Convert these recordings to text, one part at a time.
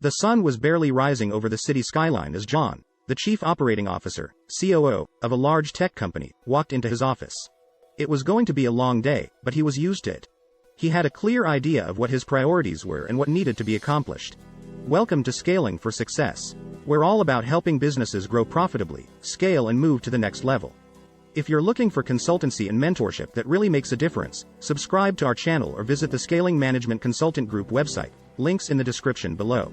The sun was barely rising over the city skyline as John, the chief operating officer, COO, of a large tech company, walked into his office. It was going to be a long day, but he was used to it. He had a clear idea of what his priorities were and what needed to be accomplished. Welcome to Scaling for Success. We're all about helping businesses grow profitably, scale and move to the next level. If you're looking for consultancy and mentorship that really makes a difference, subscribe to our channel or visit the Scaling Management Consultant Group website, links in the description below.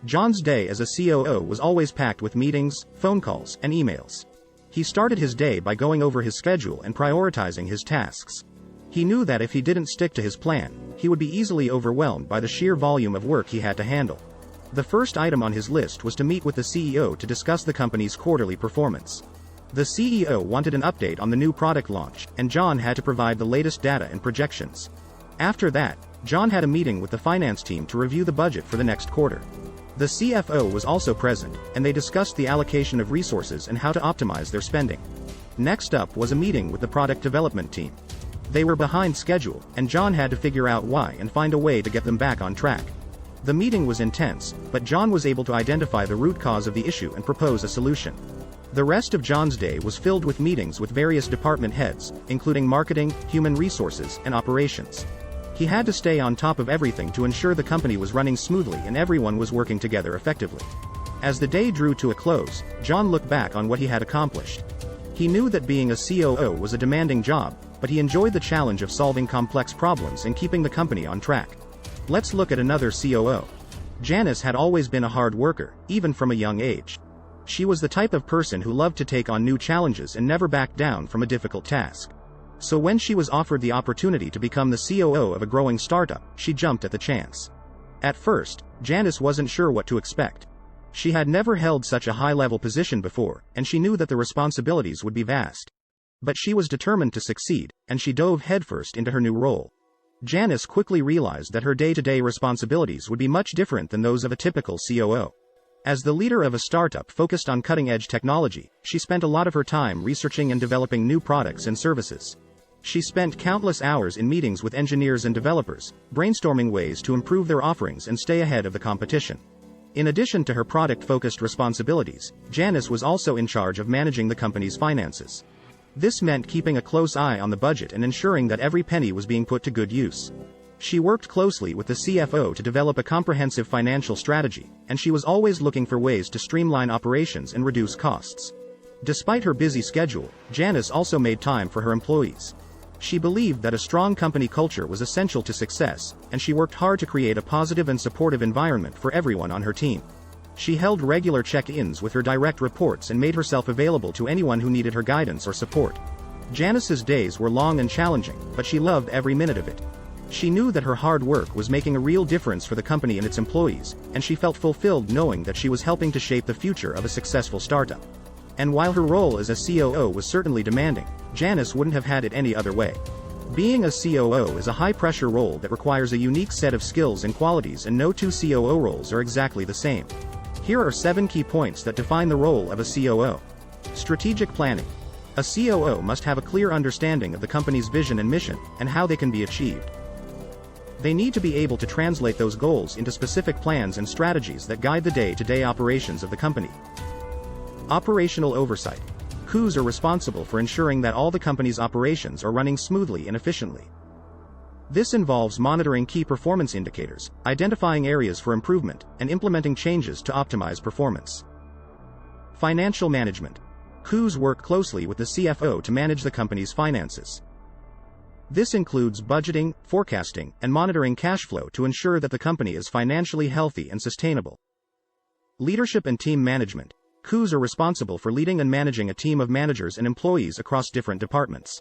John's day as a COO was always packed with meetings, phone calls, and emails. He started his day by going over his schedule and prioritizing his tasks. He knew that if he didn't stick to his plan, he would be easily overwhelmed by the sheer volume of work he had to handle. The first item on his list was to meet with the CEO to discuss the company's quarterly performance. The CEO wanted an update on the new product launch, and John had to provide the latest data and projections. After that, John had a meeting with the finance team to review the budget for the next quarter. The CFO was also present, and they discussed the allocation of resources and how to optimize their spending. Next up was a meeting with the product development team. They were behind schedule, and John had to figure out why and find a way to get them back on track. The meeting was intense, but John was able to identify the root cause of the issue and propose a solution. The rest of John's day was filled with meetings with various department heads, including marketing, human resources, and operations. He had to stay on top of everything to ensure the company was running smoothly and everyone was working together effectively. As the day drew to a close, John looked back on what he had accomplished. He knew that being a COO was a demanding job, but he enjoyed the challenge of solving complex problems and keeping the company on track. Let's look at another COO. Janice had always been a hard worker, even from a young age. She was the type of person who loved to take on new challenges and never backed down from a difficult task. So when she was offered the opportunity to become the COO of a growing startup, she jumped at the chance. At first, Janice wasn't sure what to expect. She had never held such a high-level position before, and she knew that the responsibilities would be vast. But she was determined to succeed, and she dove headfirst into her new role. Janice quickly realized that her day-to-day responsibilities would be much different than those of a typical COO. As the leader of a startup focused on cutting-edge technology, she spent a lot of her time researching and developing new products and services. She spent countless hours in meetings with engineers and developers, brainstorming ways to improve their offerings and stay ahead of the competition. In addition to her product-focused responsibilities, Janice was also in charge of managing the company's finances. This meant keeping a close eye on the budget and ensuring that every penny was being put to good use. She worked closely with the CFO to develop a comprehensive financial strategy, and she was always looking for ways to streamline operations and reduce costs. Despite her busy schedule, Janice also made time for her employees. She believed that a strong company culture was essential to success, and she worked hard to create a positive and supportive environment for everyone on her team. She held regular check-ins with her direct reports and made herself available to anyone who needed her guidance or support. Janice's days were long and challenging, but she loved every minute of it. She knew that her hard work was making a real difference for the company and its employees, and she felt fulfilled knowing that she was helping to shape the future of a successful startup. And while her role as a COO was certainly demanding, Janice wouldn't have had it any other way. Being a COO is a high-pressure role that requires a unique set of skills and qualities, and no two COO roles are exactly the same. Here are 7 key points that define the role of a COO. Strategic planning. A COO must have a clear understanding of the company's vision and mission, and how they can be achieved. They need to be able to translate those goals into specific plans and strategies that guide the day-to-day operations of the company. Operational oversight. COOs are responsible for ensuring that all the company's operations are running smoothly and efficiently. This involves monitoring key performance indicators, identifying areas for improvement, and implementing changes to optimize performance. Financial management. COOs work closely with the CFO to manage the company's finances. This includes budgeting, forecasting, and monitoring cash flow to ensure that the company is financially healthy and sustainable. Leadership and team management. COOs are responsible for leading and managing a team of managers and employees across different departments.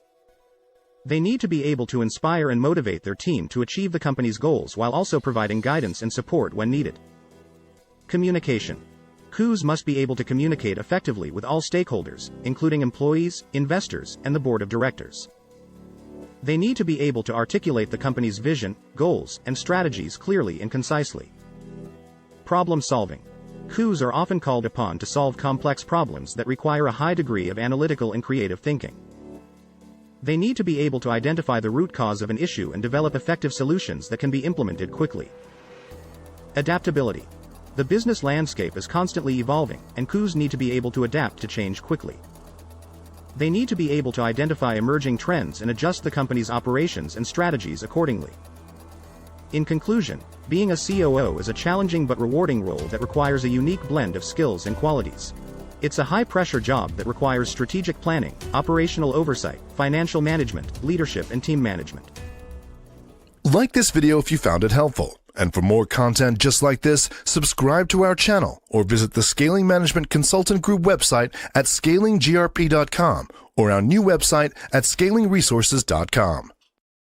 They need to be able to inspire and motivate their team to achieve the company's goals while also providing guidance and support when needed. Communication. COOs must be able to communicate effectively with all stakeholders, including employees, investors, and the board of directors. They need to be able to articulate the company's vision, goals, and strategies clearly and concisely. Problem solving. COOs are often called upon to solve complex problems that require a high degree of analytical and creative thinking. They need to be able to identify the root cause of an issue and develop effective solutions that can be implemented quickly. Adaptability. The business landscape is constantly evolving, and COOs need to be able to adapt to change quickly. They need to be able to identify emerging trends and adjust the company's operations and strategies accordingly. In conclusion, being a COO is a challenging but rewarding role that requires a unique blend of skills and qualities. It's a high-pressure job that requires strategic planning, operational oversight, financial management, leadership, and team management. Like this video if you found it helpful. And for more content just like this, subscribe to our channel or visit the Scaling Management Consultant Group website at scalinggrp.com or our new website at scalingresources.com.